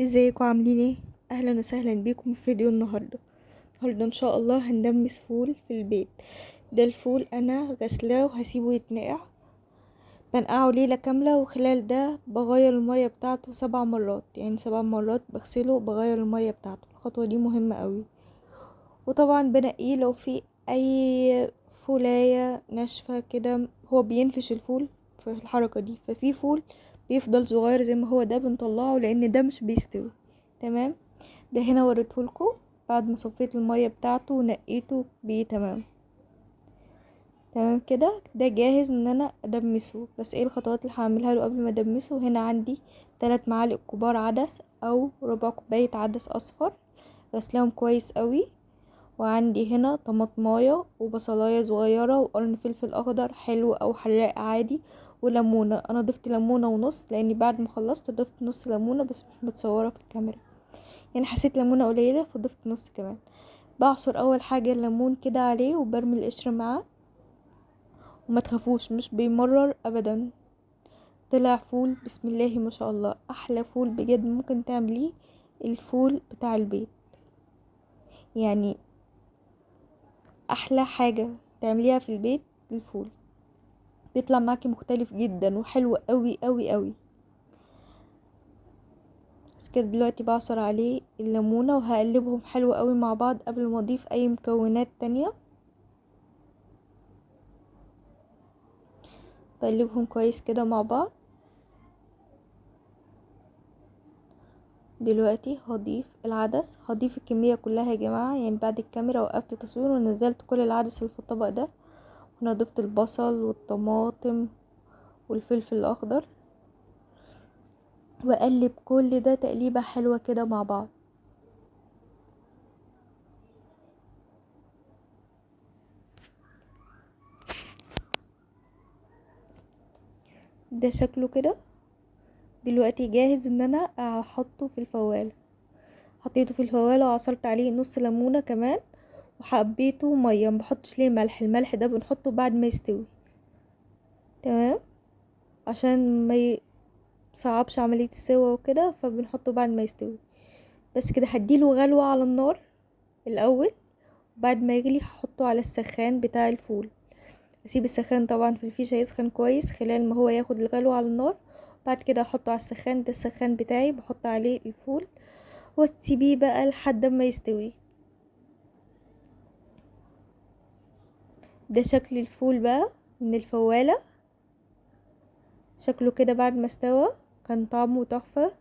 ازيكم عاملين ايه؟ اهلا وسهلا بيكم في فيديو النهارده. ان شاء الله هندمس فول في البيت. ده الفول انا غسلاه وهسيبه يتنقع. بنقعه ليله كامله، وخلال ده بغير الميه بتاعته 7 مرات، يعني 7 مرات بغسله وبغير الميه بتاعته. الخطوه دي مهمه قوي. وطبعا بنقيه لو في اي فولايه ناشفه كده، هو بينفش الفول في الحركه دي. ففي فول بيفضل صغير زي ما هو، ده بنطلعه لان ده مش بيستوي. تمام. ده هنا وريتهولكوا بعد ما صفيت المية بتاعته ونقيته بيه. تمام. تمام كده، ده جاهز ان انا ادمسه. بس ايه الخطوات اللي هعملها له قبل ما ادمسه؟ هنا عندي 3 معالق كبار عدس او ربع كوباية عدس اصفر، غسلاهم كويس قوي. وعندي هنا طماطمايه وبصلايه صغيره وقرن فلفل اخضر حلو او حراق عادي، وليمونه. انا ضفت ليمونه ونص لاني بعد ما خلصت ضفت نص ليمونه بس مش متصوره في الكاميرا، يعني حسيت ليمونه قليله فضفت نص كمان. بعصر اول حاجه الليمون كده عليه وبرمي القشر معاه. وما تخافوش مش بيمرر ابدا. طلع فول بسم الله ما شاء الله، احلى فول بجد ممكن تعمليه. الفول بتاع البيت يعني احلى حاجه تعمليها في البيت. الفول بيطلع معاكي مختلف جدا وحلو قوي قوي قوي. بس كده دلوقتي بعصر عليه الليمونه وهقلبهم حلو قوي مع بعض قبل ما اضيف اي مكونات تانية. بقلبهم كويس كده مع بعض. دلوقتي هضيف العدس، هضيف الكمية كلها يا جماعة، يعني بعد الكاميرا وقفت تصوير ونزلت كل العدس اللي في الطبق ده. هنا ضفت البصل والطماطم والفلفل الاخضر، واقلب كل ده تقليبة حلوة كده مع بعض. ده شكله كده. دلوقتي جاهز ان انا احطه في الفوالة. حطيته في الفوالة وعصرت عليه نص ليمونة كمان، وحبيته مية. مبحطش ليه ملح، الملح ده بنحطه بعد ما يستوي. تمام. عشان ما يصعبش عملية السوا وكده، فبنحطه بعد ما يستوي. بس كده هديله غلوة على النار الاول. بعد ما يغلي هحطه على السخان بتاع الفول. اسيب السخان طبعا في الفيشة يسخن كويس خلال ما هو ياخد الغلوة على النار. بعد كده احطه على السخان، ده السخان بتاعي بحط عليه الفول واسيبيه بقى لحد ما يستوي. ده شكل الفول بقى من الفوالة. شكله كده بعد ما استوى كان طعمه تحفة.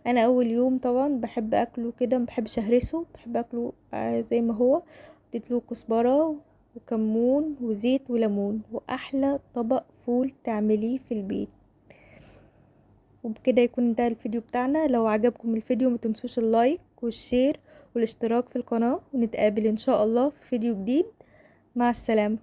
انا اول يوم طبعا بحب اكله كده، مبحبش اهرسه، بحب اكله زي ما هو. اديتله كزبرة وكمون وزيت وليمون، واحلى طبق فول تعمليه في البيت. وبكده يكون ده الفيديو بتاعنا. لو عجبكم الفيديو متنسوش اللايك والشير والاشتراك في القناة، ونتقابل ان شاء الله في فيديو جديد. مع السلامة.